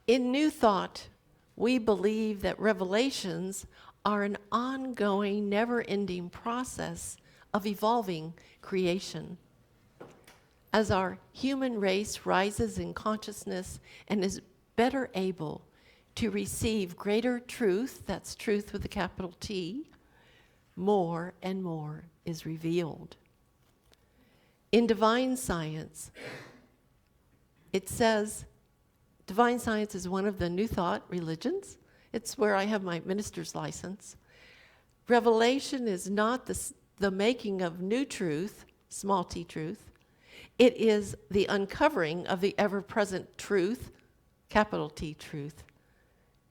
In New Thought, we believe that revelations are an ongoing, never-ending process of evolving creation. As our human race rises in consciousness and is better able to receive greater truth, that's truth with a capital T, more and more is revealed. In divine science, it says, divine science is one of the New Thought religions. It's where I have my minister's license. Revelation is not the making of new truth, small t truth. It is the uncovering of the ever-present truth, capital T truth,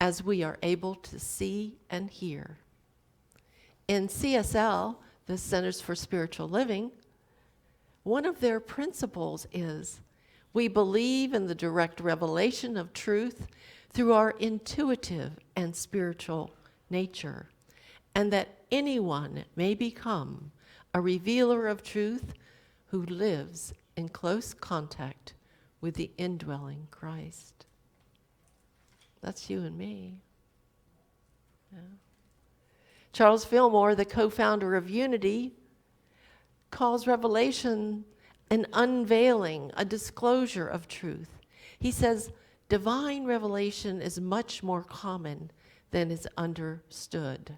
as we are able to see and hear. In CSL, the Centers for Spiritual Living, one of their principles is we believe in the direct revelation of truth through our intuitive and spiritual nature, and that anyone may become a revealer of truth who lives in close contact with the indwelling Christ. That's you and me. Yeah. Charles Fillmore, the co-founder of Unity, calls revelation an unveiling, a disclosure of truth. He says, divine revelation is much more common than is understood.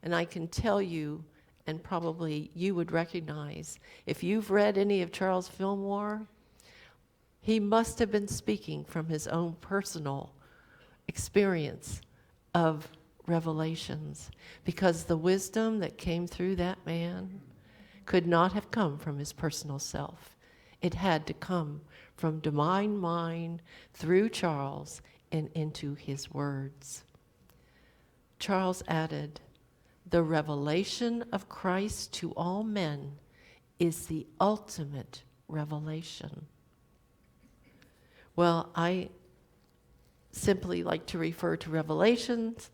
And I can tell you, and probably you would recognize, if you've read any of Charles Fillmore, he must have been speaking from his own personal experience of revelations, because the wisdom that came through that man could not have come from his personal self. It had to come from divine mind through Charles and into his words. Charles added, the revelation of Christ to all men is the ultimate revelation. Well, I simply like to refer to revelations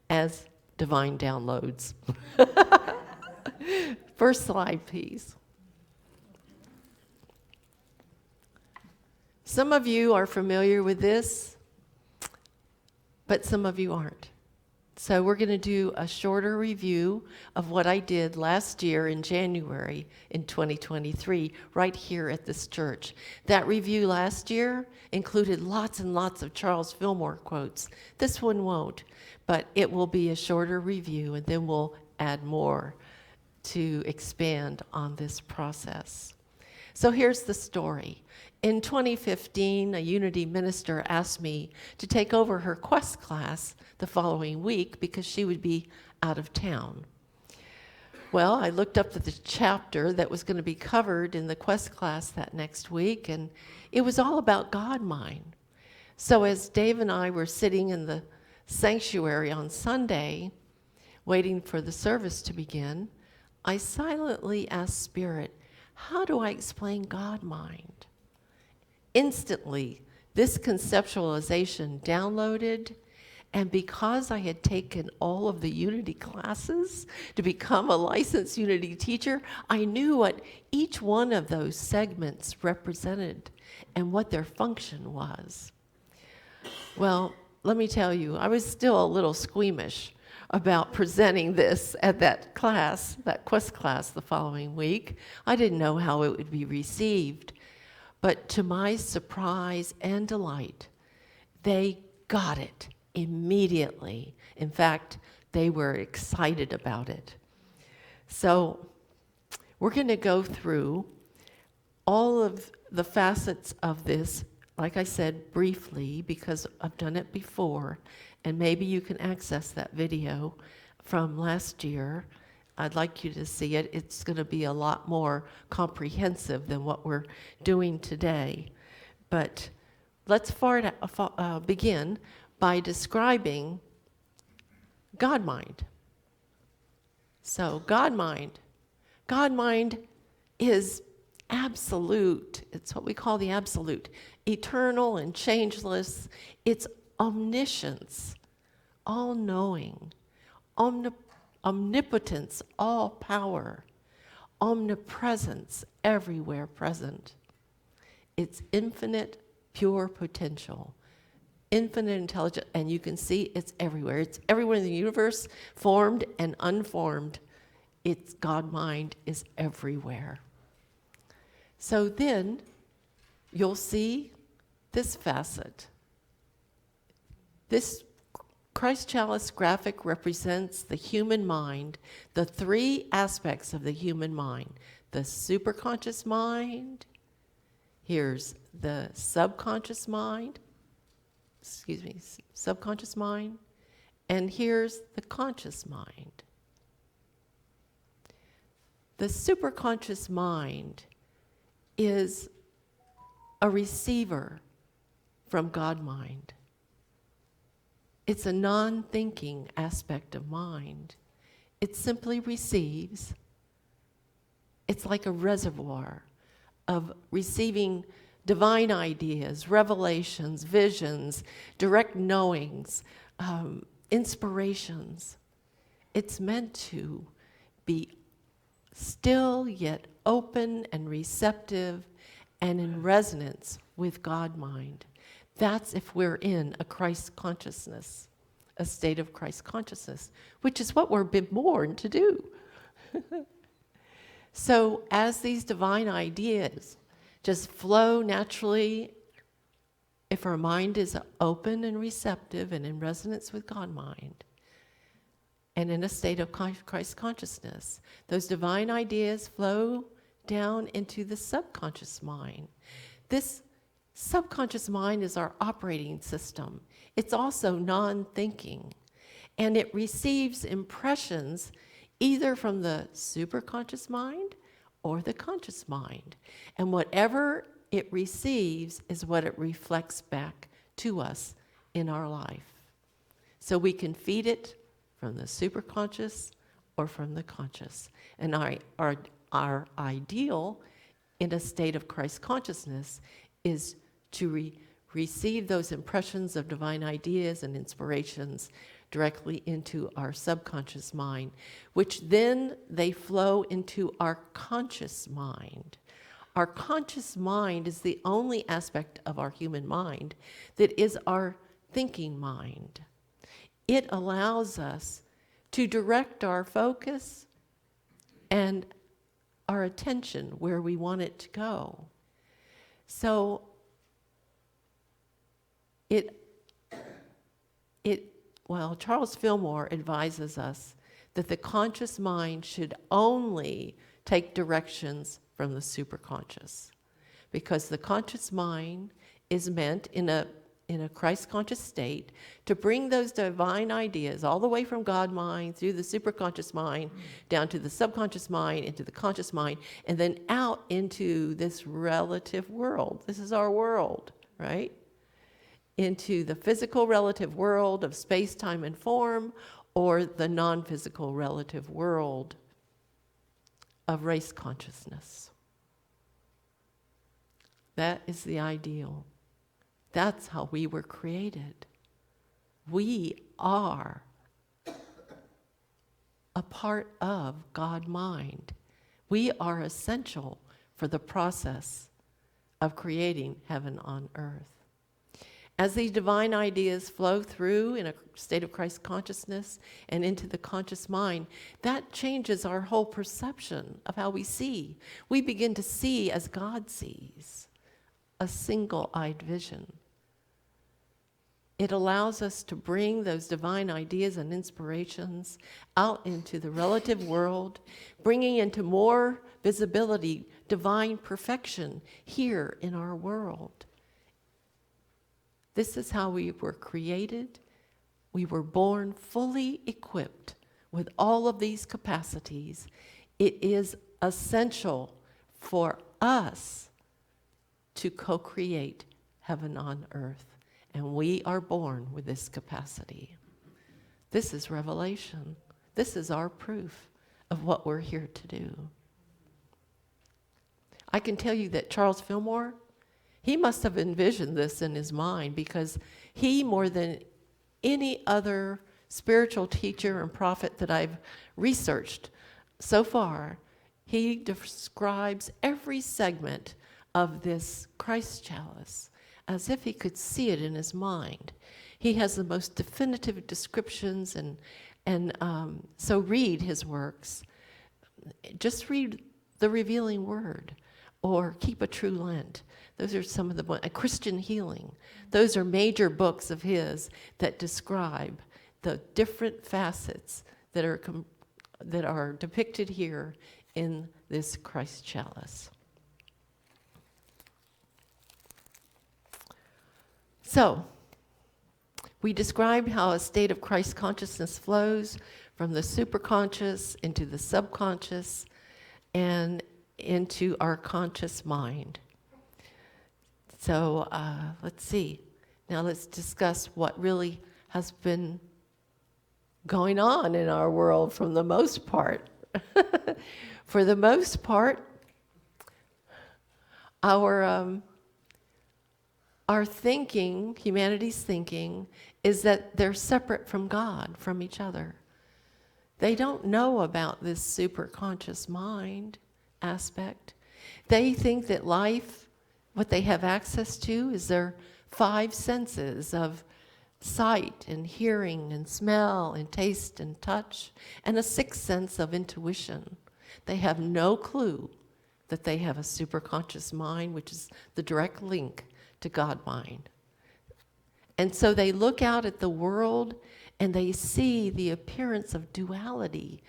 as divine downloads. First slide, please. Some of you are familiar with this, but some of you aren't. So we're going to do a shorter review of what I did last year in January in 2023, right here at this church. That review last year included lots and lots of Charles Fillmore quotes. This one won't, but it will be a shorter review, and then we'll add more to expand on this process. So here's the story. In 2015, a Unity minister asked me to take over her Quest class the following week because she would be out of town. Well, I looked up the chapter that was going to be covered in the Quest class that next week, and it was all about God mind. So as Dave and I were sitting in the sanctuary on Sunday, waiting for the service to begin, I silently asked Spirit, how do I explain God mind? Instantly, this conceptualization downloaded, and because I had taken all of the Unity classes to become a licensed Unity teacher, I knew what each one of those segments represented and what their function was. Well, let me tell you, I was still a little squeamish about presenting this at that class, that Quest class the following week. I didn't know how it would be received. But to my surprise and delight, they got it immediately. In fact, they were excited about it. So we're going to go through all of the facets of this, like I said, briefly, because I've done it before, and maybe you can access that video from last year. I'd like you to see it. It's going to be a lot more comprehensive than what we're doing today. But let's begin by describing God mind. So God mind. God mind is absolute. It's what we call the absolute. Eternal and changeless. It's omniscience, all-knowing, omnipotence, all power, omnipresence, everywhere present. It's infinite, pure potential, infinite intelligence, and you can see it's everywhere. It's everywhere in the universe, formed and unformed. Its God mind is everywhere. So then you'll see this facet. This Christ Chalice graphic represents the human mind, the three aspects of the human mind. The superconscious mind, here's the subconscious mind, and here's the conscious mind. The superconscious mind is a receiver from God mind. It's a non-thinking aspect of mind. It simply receives. It's like a reservoir of receiving divine ideas, revelations, visions, direct knowings, inspirations. It's meant to be still yet open and receptive and in resonance with God mind. That's if we're in a Christ consciousness, a state of Christ consciousness, which is what we're born to do. So as these divine ideas just flow naturally, if our mind is open and receptive and in resonance with God mind, and in a state of Christ consciousness, those divine ideas flow down into the subconscious mind. This subconscious mind is our operating system. It's also non-thinking, and it receives impressions either from the superconscious mind or the conscious mind. And whatever it receives is what it reflects back to us in our life. So we can feed it from the superconscious or from the conscious. And our ideal in a state of Christ consciousness is to receive those impressions of divine ideas and inspirations directly into our subconscious mind, which then they flow into our conscious mind. Our conscious mind is the only aspect of our human mind that is our thinking mind. It allows us to direct our focus and our attention where we want it to go. So Charles Fillmore advises us that the conscious mind should only take directions from the superconscious, because the conscious mind is meant in a Christ conscious state to bring those divine ideas all the way from God mind through the superconscious mind down to the subconscious mind into the conscious mind and then out into this relative world. This is our world, right? Into the physical relative world of space, time, and form, or the non-physical relative world of race consciousness. That is the ideal. That's how we were created. We are a part of God mind. We are essential for the process of creating heaven on earth. As these divine ideas flow through in a state of Christ consciousness and into the conscious mind, that changes our whole perception of how we see. We begin to see as God sees, a single-eyed vision. It allows us to bring those divine ideas and inspirations out into the relative world, bringing into more visibility divine perfection here in our world. This is how we were created. We were born fully equipped with all of these capacities. It is essential for us to co-create heaven on earth. And we are born with this capacity. This is revelation. This is our proof of what we're here to do. I can tell you that Charles Fillmore, he must have envisioned this in his mind, because he, more than any other spiritual teacher and prophet that I've researched so far, he describes every segment of this Christ chalice as if he could see it in his mind. He has the most definitive descriptions, so read his works. Just read the Revealing Word, or Keep a True Lent. Those are some of the Christian Healing. Those are major books of his that describe the different facets that are depicted here in this Christ Chalice. So, we described how a state of Christ consciousness flows from the superconscious into the subconscious and into our conscious mind. So let's see. Now let's discuss what really has been going on in our world from the most part. For the most part, our thinking, humanity's thinking, is that they're separate from God, from each other. They don't know about this superconscious mind aspect. They think that life, what they have access to, is their 5 senses of sight and hearing and smell and taste and touch, and a 6th sense of intuition. They have no clue that they have a superconscious mind, which is the direct link to God mind. And so they look out at the world and they see the appearance of duality,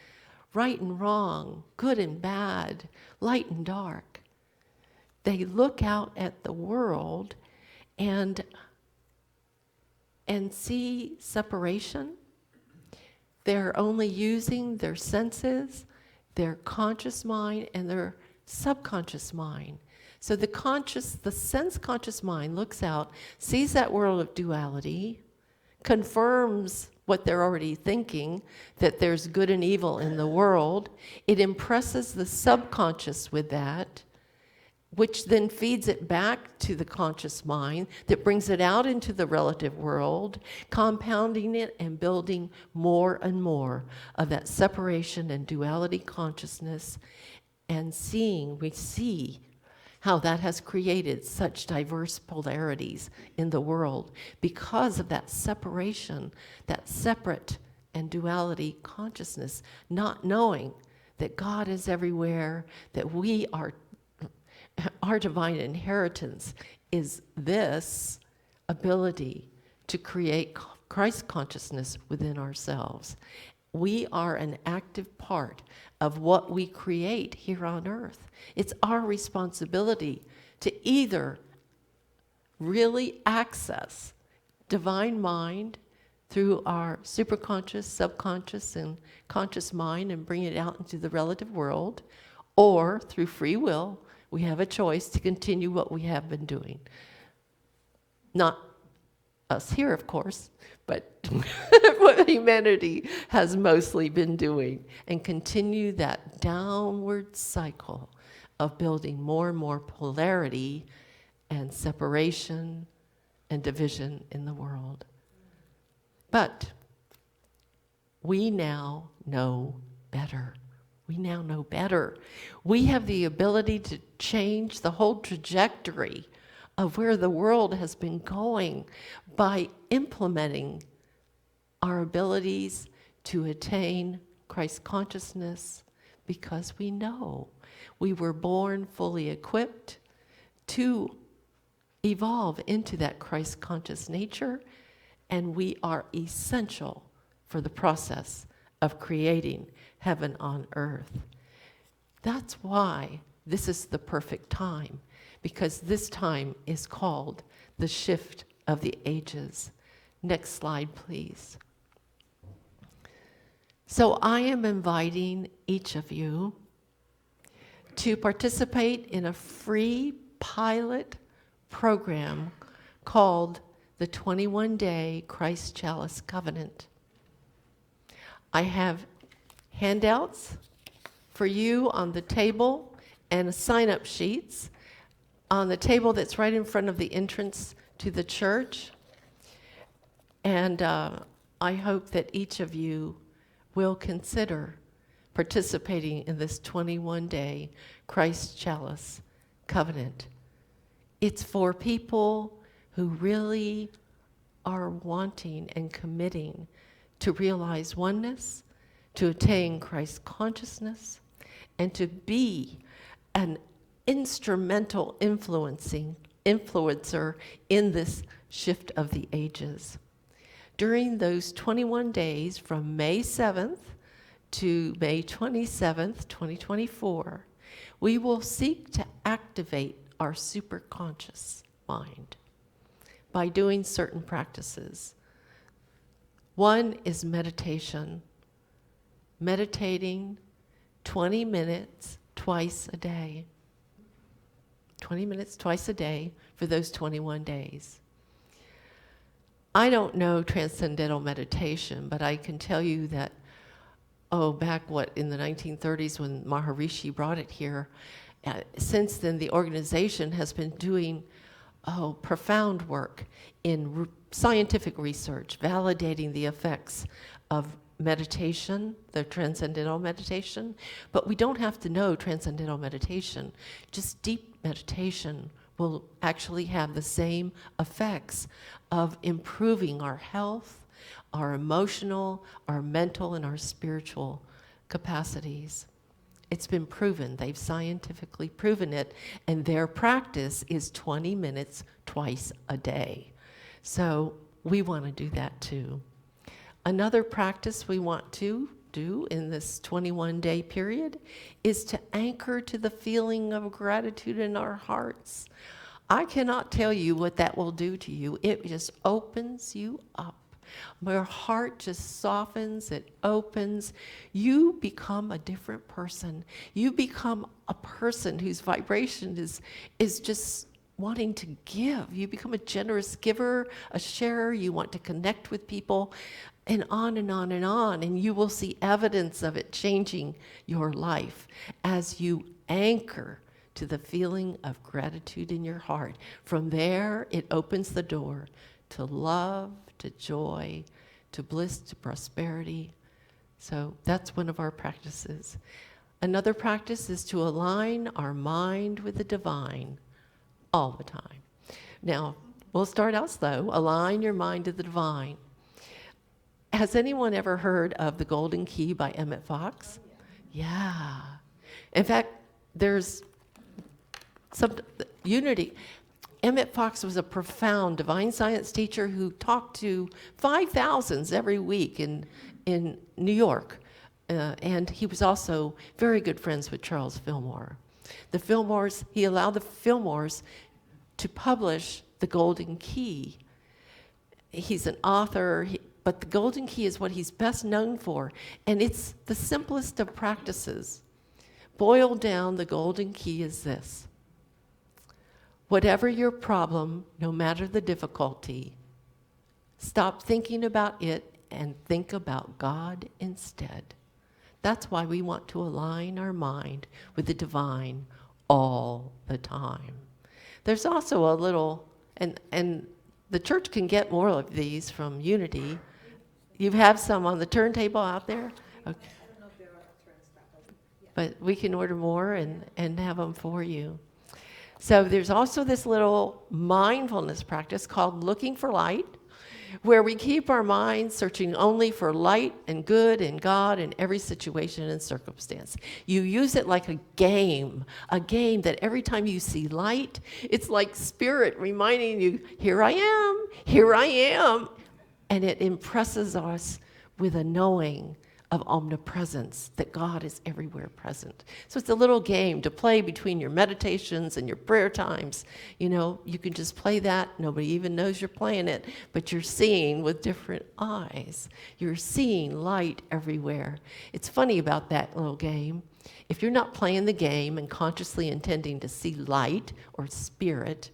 right and wrong, good and bad, light and dark. They look out at the world and see separation. They're only using their senses, their conscious mind, and their subconscious mind. So the sense-conscious mind looks out, sees that world of duality, confirms what they're already thinking, that there's good and evil in the world. It impresses the subconscious with that, which then feeds it back to the conscious mind, that brings it out into the relative world, compounding it and building more and more of that separation and duality consciousness. And we see how that has created such diverse polarities in the world because of that separation, that separate and duality consciousness, not knowing that God is everywhere, that our divine inheritance is this ability to create Christ consciousness within ourselves. We are an active part of what we create here on earth. It's our responsibility to either really access divine mind through our superconscious, subconscious, and conscious mind and bring it out into the relative world, or through free will, we have a choice to continue what we have been doing. Not us here, of course, but what humanity has mostly been doing, and continue that downward cycle of building more and more polarity and separation and division in the world. But we now know better. We now know better. We have the ability to change the whole trajectory of where the world has been going by implementing our abilities to attain Christ consciousness, because we know we were born fully equipped to evolve into that Christ conscious nature, and we are essential for the process of creating heaven on earth. That's why this is the perfect time, because this time is called the shift of the ages. Next slide, please. So I am inviting each of you to participate in a free pilot program called the 21-Day Christ Chalice Covenant. I have handouts for you on the table and sign-up sheets on the table that's right in front of the entrance to the church. And I hope that each of you will consider participating in this 21-day Christ Chalice Covenant. It's for people who really are wanting and committing to realize oneness, to attain Christ consciousness, and to be an instrumental influencer in this shift of the ages. During those 21 days from May 7th to May 27th, 2024, we will seek to activate our superconscious mind by doing certain practices. One is meditation. Meditating 20 minutes twice a day. 20 minutes twice a day for those 21 days. I don't know transcendental meditation, but I can tell you that, back in the 1930s when Maharishi brought it here, since then the organization has been doing profound work in scientific research, validating the effects of meditation, the transcendental meditation. But we don't have to know transcendental meditation. Just deep meditation will actually have the same effects of improving our health, our emotional, our mental, and our spiritual capacities. It's been proven. They've scientifically proven it, and their practice is 20 minutes twice a day. So we want to do that too. Another practice we want to do in this 21-day period is to anchor to the feeling of gratitude in our hearts. I cannot tell you what that will do to you. It just opens you up. Your heart just softens, it opens. You become a different person. You become a person whose vibration is just wanting to give. You become a generous giver, a sharer. You want to connect with people, and on and on and on. And you will see evidence of it changing your life as you anchor to the feeling of gratitude in your heart. From there, it opens the door to love, to joy, to bliss, to prosperity. So that's one of our practices. Another practice is to align our mind with the divine all the time. Now, we'll start out slow. Align your mind to the divine. Has anyone ever heard of The Golden Key by Emmett Fox? Yeah. In fact, there's some unity. Emmett Fox was a profound divine science teacher who talked to 5,000s every week in New York. And he was also very good friends with Charles Fillmore. He allowed the Fillmores to publish The Golden Key. He's an author, but The Golden Key is what he's best known for. And it's the simplest of practices. Boiled down, the Golden Key is this. Whatever your problem, no matter the difficulty, stop thinking about it and think about God instead. That's why we want to align our mind with the divine all the time. There's also a little, and the church can get more of these from Unity. You have some on the turntable out there? Okay. I don't know if there are turnstiles. Yeah. But we can order more and have them for you. So there's also this little mindfulness practice called looking for light, where we keep our minds searching only for light and good and God in every situation and circumstance. You use it like a game that every time you see light, it's like spirit reminding you, here I am. And it impresses us with a knowing of omnipresence, that God is everywhere present. So it's a little game to play between your meditations and your prayer times. You know, you can just play that. Nobody even knows you're playing it, but you're seeing with different eyes. You're seeing light everywhere. It's funny about that little game. If you're not playing the game and consciously intending to see light or spirit,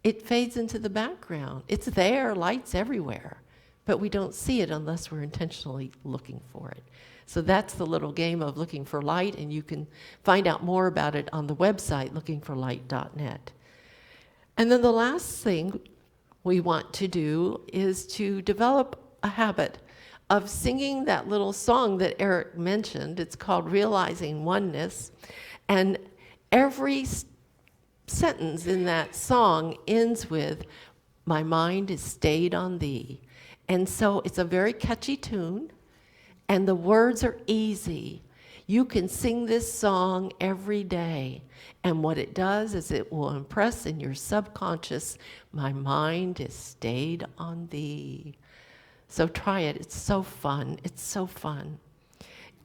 it fades into the background. It's there, light's everywhere. But we don't see it unless we're intentionally looking for it. So that's the little game of looking for light, and you can find out more about it on the website, lookingforlight.net. And then the last thing we want to do is to develop a habit of singing that little song that Eric mentioned. It's called Realizing Oneness. And every sentence in that song ends with, "My mind is stayed on thee." And so it's a very catchy tune, and the words are easy. You can sing this song every day, and what it does is it will impress in your subconscious, "My mind is stayed on thee." So try it. It's so fun. It's so fun.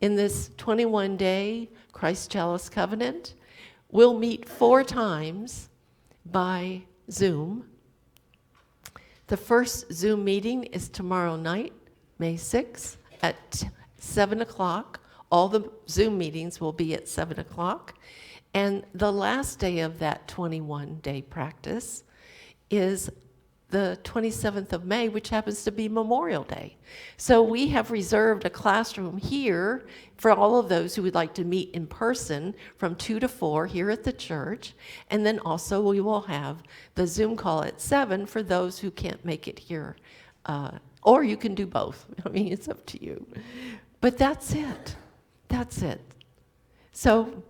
In this 21-day Christ Chalice Covenant, we'll meet 4 times by Zoom. The first Zoom meeting is tomorrow night, May 6th at 7 o'clock. All the Zoom meetings will be at 7 o'clock. And the last day of that 21-day practice is the 27th of May, which happens to be Memorial Day. So we have reserved a classroom here for all of those who would like to meet in person from 2 to 4 here at the church. And then also we will have the Zoom call at 7 for those who can't make it here. Or you can do both. I mean, it's up to you. But that's it. That's it. So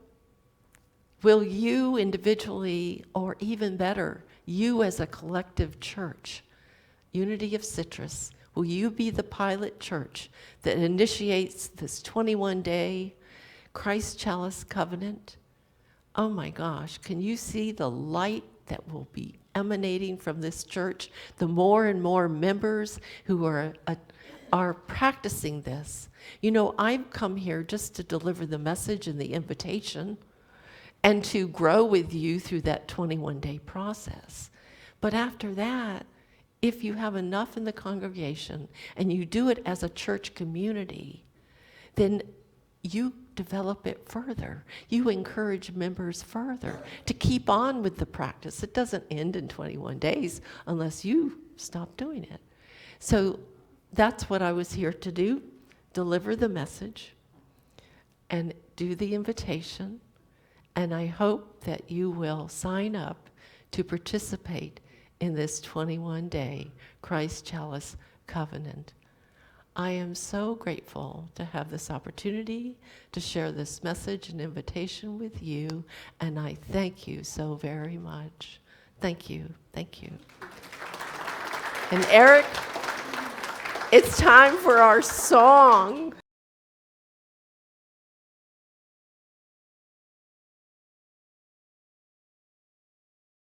will you individually, or even better, you as a collective church, Unity of Citrus, will you be the pilot church that initiates this 21-day Christ Chalice Covenant? Oh my gosh, can you see the light that will be emanating from this church? The more and more members who are practicing this. You know, I've come here just to deliver the message and the invitation and to grow with you through that 21-day process. But after that, if you have enough in the congregation and you do it as a church community, then you develop it further. You encourage members further to keep on with the practice. It doesn't end in 21 days unless you stop doing it. So that's what I was here to do, deliver the message and do the invitation. And I hope that you will sign up to participate in this 21-day Christ Chalice Covenant. I am so grateful to have this opportunity to share this message and invitation with you, and I thank you so very much. Thank you. Thank you. And Eric, it's time for our song.